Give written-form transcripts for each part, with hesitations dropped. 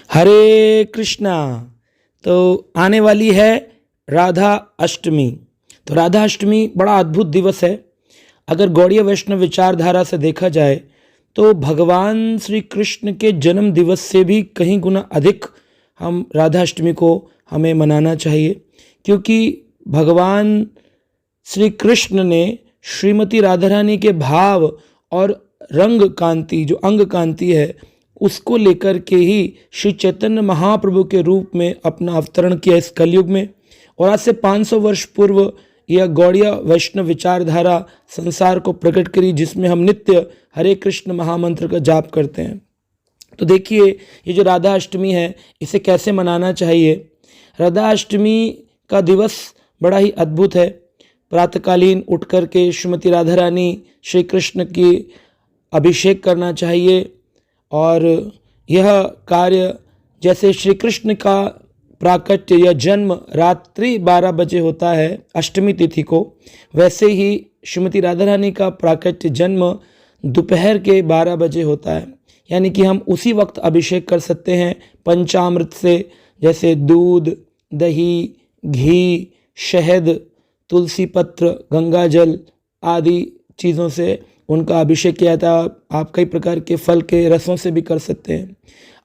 हरे कृष्णा। तो आने वाली है राधा अष्टमी। तो राधा अष्टमी बड़ा अद्भुत दिवस है। अगर गौड़ीय वैष्णव विचारधारा से देखा जाए तो भगवान श्री कृष्ण के जन्म दिवस से भी कहीं गुना अधिक हम राधा अष्टमी को हमें मनाना चाहिए, क्योंकि भगवान श्री कृष्ण ने श्रीमती राधा रानी के भाव और रंग कांति, जो अंग कांति है, उसको लेकर के ही श्री चैतन्य महाप्रभु के रूप में अपना अवतरण किया इस कलयुग में। और आज से 500 वर्ष पूर्व यह गौड़ीय वैष्णव विचारधारा संसार को प्रकट करी, जिसमें हम नित्य हरे कृष्ण महामंत्र का जाप करते हैं। तो देखिए, ये जो राधा अष्टमी है, इसे कैसे मनाना चाहिए। राधा अष्टमी का दिवस बड़ा ही अद्भुत है। प्रातःकालीन उठ कर के श्रीमती राधा रानी श्री कृष्ण की अभिषेक करना चाहिए। और यह कार्य जैसे श्री कृष्ण का प्राकट्य या जन्म रात्रि 12 बजे होता है अष्टमी तिथि को, वैसे ही श्रीमती राधा रानी का प्राकट्य जन्म दोपहर के 12 बजे होता है। यानी कि हम उसी वक्त अभिषेक कर सकते हैं पंचामृत से, जैसे दूध, दही, घी, शहद, तुलसी पत्र, गंगा जल आदि चीज़ों से उनका अभिषेक किया था। आप कई प्रकार के फल के रसों से भी कर सकते हैं।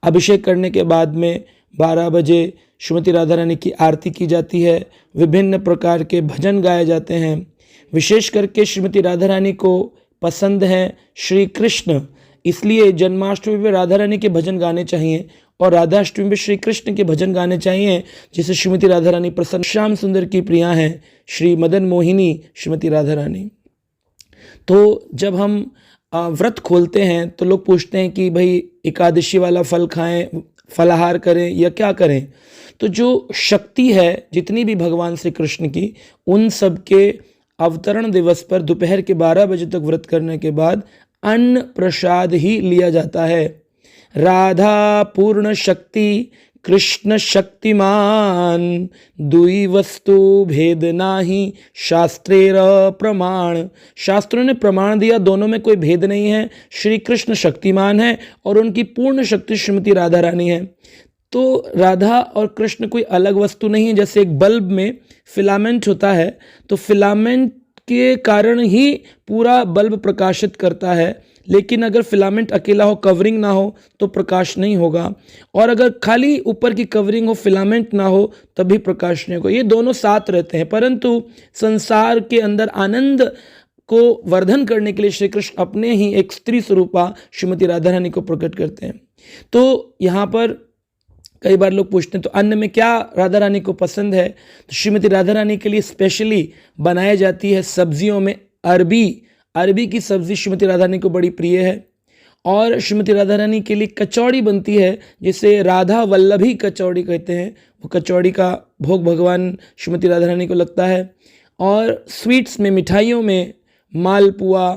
अभिषेक करने के बाद में 12 बजे श्रीमती राधा रानी की आरती की जाती है। विभिन्न प्रकार के भजन गाए जाते हैं। विशेष करके श्रीमती राधा रानी को पसंद हैं श्री कृष्ण, इसलिए जन्माष्टमी में राधा रानी के भजन गाने चाहिए और राधा अष्टमी में श्री कृष्ण के भजन गाने चाहिए। जिसे श्रीमती राधा रानी प्रसन्न श्याम सुंदर की प्रिया हैं, श्री मदन मोहिनी श्रीमती राधा रानी। तो जब हम व्रत खोलते हैं तो लोग पूछते हैं कि भाई एकादशी वाला फल खाएं, फलाहार करें या क्या करें। तो जो शक्ति है जितनी भी भगवान श्री कृष्ण की, उन सब के अवतरण दिवस पर दोपहर के 12 बजे तक व्रत करने के बाद अन्न प्रसाद ही लिया जाता है। राधा पूर्ण शक्ति कृष्ण शक्तिमान, दुई वस्तु भेद नाही शास्त्रेर प्रमाण। शास्त्रों ने प्रमाण दिया, दोनों में कोई भेद नहीं है। श्री कृष्ण शक्तिमान है और उनकी पूर्ण शक्ति श्रीमती राधा रानी है। तो राधा और कृष्ण कोई अलग वस्तु नहीं है। जैसे एक बल्ब में फिलामेंट होता है, तो फिलामेंट के कारण ही पूरा बल्ब प्रकाशित करता है, लेकिन अगर फिलामेंट अकेला हो, कवरिंग ना हो, तो प्रकाश नहीं होगा। और अगर खाली ऊपर की कवरिंग हो, फिलामेंट ना हो, तभी प्रकाश नहीं होगा। ये दोनों साथ रहते हैं, परंतु संसार के अंदर आनंद को वर्धन करने के लिए श्री कृष्ण अपने ही एक स्त्री स्वरूपा श्रीमती राधा रानी को प्रकट करते हैं। तो यहाँ पर कई बार लोग पूछते हैं तो अन्न में क्या राधा रानी को पसंद है। तो श्रीमती राधा रानी के लिए स्पेशली बनाई जाती है सब्जियों में अरबी की सब्जी श्रीमती राधा रानी को बड़ी प्रिय है। और श्रीमती राधा रानी के लिए कचौड़ी बनती है, जिसे राधा वल्लभी कचौड़ी कहते हैं। वो कचौड़ी का भोग भगवान श्रीमती राधा रानी को लगता है। और स्वीट्स में, मिठाइयों में मालपुआ,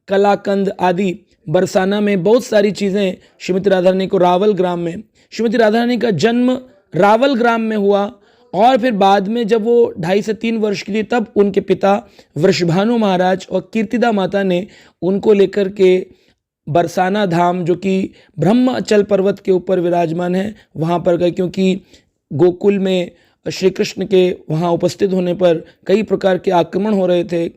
कलाकंद आदि, बरसाना में बहुत सारी चीज़ें श्रीमती राधा रानी को रावल ग्राम में, श्रीमती राधा रानी का जन्म रावल ग्राम में हुआ। और फिर बाद में जब वो 2.5 से 3 वर्ष की थी, तब उनके पिता वृषभानु महाराज और कीर्तिदा माता ने उनको लेकर के बरसाना धाम, जो कि ब्रह्मचल पर्वत के ऊपर विराजमान है, वहाँ पर गए। क्योंकि गोकुल में श्री कृष्ण के वहाँ उपस्थित होने पर कई प्रकार के आक्रमण हो रहे थे।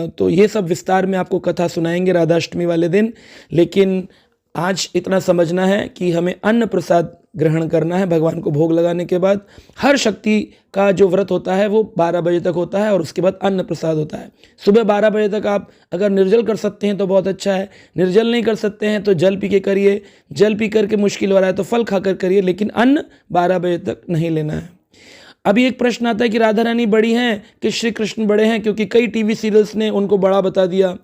तो ये सब विस्तार में आपको कथा सुनाएंगे राधा अष्टमी वाले दिन। लेकिन आज इतना समझना है कि हमें अन्न प्रसाद ग्रहण करना है भगवान को भोग लगाने के बाद। हर शक्ति का जो व्रत होता है वो 12 बजे तक होता है और उसके बाद अन्न प्रसाद होता है। सुबह 12 बजे तक आप अगर निर्जल कर सकते हैं तो बहुत अच्छा है। निर्जल नहीं कर सकते हैं तो जल पी के करिए। जल पी करके मुश्किल हो रहा है तो फल खाकर करिए, लेकिन अन्न 12 बजे तक नहीं लेना है। अभी एक प्रश्न आता है कि राधा रानी बड़ी हैं कि श्री कृष्ण बड़े हैं, क्योंकि कई टीवी सीरियल्स ने उनको बड़ा बता दिया।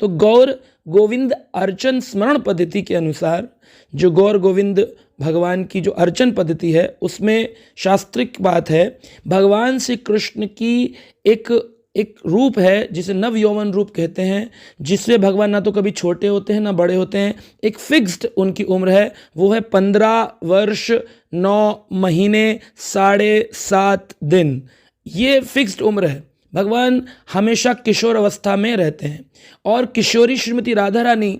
तो गौर गोविंद अर्चन स्मरण पद्धति के अनुसार, जो गौर गोविंद भगवान की जो अर्चन पद्धति है, उसमें शास्त्रिक बात है, भगवान श्री कृष्ण की एक रूप है जिसे नव यौवन रूप कहते हैं, जिसमें भगवान ना तो कभी छोटे होते हैं ना बड़े होते हैं। एक फिक्स्ड उनकी उम्र है, वो है 15 वर्ष 9 महीने 7.5 दिन। ये फिक्स्ड उम्र है। भगवान हमेशा किशोर अवस्था में रहते हैं। और किशोरी श्रीमती राधा रानी,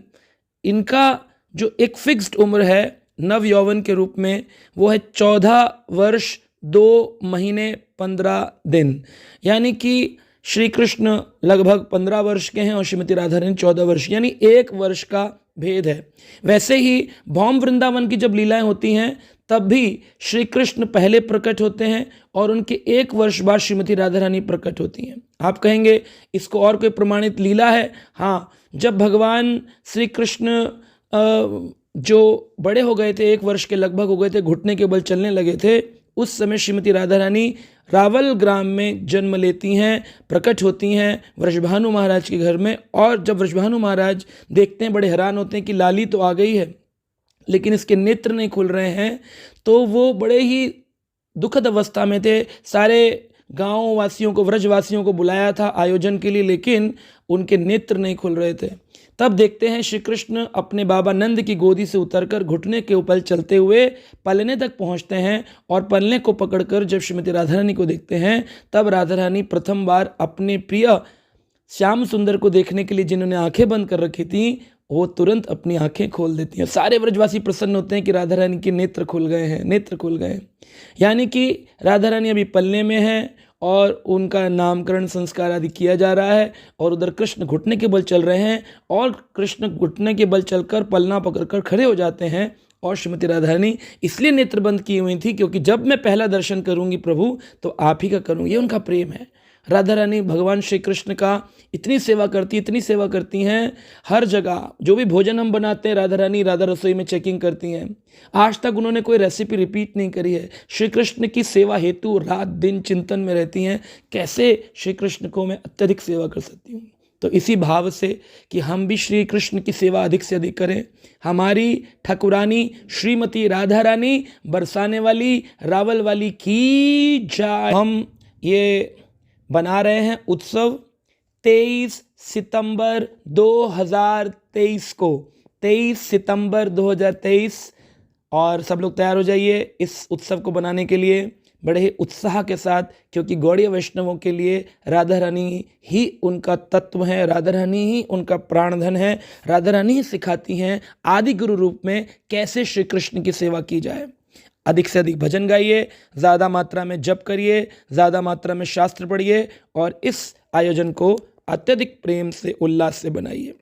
इनका जो एक फिक्स्ड उम्र है नव यौवन के रूप में, वो है 14 वर्ष 2 महीने 15 दिन। यानी कि श्री कृष्ण लगभग 15 वर्ष के हैं और श्रीमती राधा रानी 14 वर्ष, यानी 1 वर्ष का भेद है। वैसे ही भौम वृंदावन की जब लीलाएं होती हैं तब भी श्री कृष्ण पहले प्रकट होते हैं और उनके 1 वर्ष बाद श्रीमती राधा रानी प्रकट होती हैं। आप कहेंगे इसको और कोई प्रमाणित लीला है? हाँ, जब भगवान श्री कृष्ण जो बड़े हो गए थे, 1 वर्ष के लगभग हो गए थे, घुटने के बल चलने लगे थे, उस समय श्रीमती राधा रानी रावल ग्राम में जन्म लेती हैं, प्रकट होती हैं वृषभानु महाराज के घर में। और जब वृषभानु महाराज देखते हैं, बड़े हैरान होते हैं कि लाली तो आ गई है लेकिन इसके नेत्र नहीं खुल रहे हैं, तो वो बड़े ही दुखद अवस्था में थे। सारे गाँव वासियों को, व्रजवासियों को बुलाया था आयोजन के लिए, लेकिन उनके नेत्र नहीं खुल रहे थे। तब देखते हैं श्री कृष्ण अपने बाबा नंद की गोदी से उतरकर घुटने के ऊपर चलते हुए पलने तक पहुंचते हैं और पलने को पकड़कर जब श्रीमती राधा रानी को देखते हैं, तब राधा रानी प्रथम बार अपने प्रिय श्याम सुंदर को देखने के लिए जिन्होंने आंखें बंद कर रखी थी, वो तुरंत अपनी आंखें खोल देती हैं। सारे व्रजवासी प्रसन्न होते हैं कि राधा रानी के नेत्र खुल गए हैं, नेत्र खुल गए हैं। यानी कि राधा रानी अभी पलने में हैं और उनका नामकरण संस्कार आदि किया जा रहा है, और उधर कृष्ण घुटने के बल चल रहे हैं और कृष्ण घुटने के बल चलकर पलना पकड़कर खड़े हो जाते हैं। और श्रीमती राधा रानी इसलिए नेत्र बंद की हुई थी क्योंकि जब मैं पहला दर्शन करूंगी प्रभु तो आप ही का करूंगी। ये उनका प्रेम है। राधा रानी भगवान श्री कृष्ण का इतनी सेवा करती हैं। हर जगह जो भी भोजन हम बनाते हैं, राधा रानी राधा रसोई में चेकिंग करती हैं। आज तक उन्होंने कोई रेसिपी रिपीट नहीं करी है। श्री कृष्ण की सेवा हेतु रात दिन चिंतन में रहती हैं, कैसे श्री कृष्ण को मैं अत्यधिक सेवा कर सकती हूँ। तो इसी भाव से कि हम भी श्री कृष्ण की सेवा अधिक से अधिक करें, हमारी ठकुरानी श्रीमती राधा रानी बरसाने वाली रावल वाली की जय। हम ये बना रहे हैं उत्सव 23 सितंबर 2023 को, 23 सितंबर 2023, और सब लोग तैयार हो जाइए इस उत्सव को बनाने के लिए बड़े ही उत्साह के साथ, क्योंकि गौड़ीय वैष्णवों के लिए राधा रानी ही उनका तत्व है, राधा रानी ही उनका प्राणधन है। राधा रानी ही सिखाती हैं आदि गुरु रूप में कैसे श्री कृष्ण की सेवा की जाए। अधिक से अधिक भजन गाइए, ज़्यादा मात्रा में जप करिए, ज़्यादा मात्रा में शास्त्र पढ़िए और इस आयोजन को अत्यधिक प्रेम से, उल्लास से बनाइए।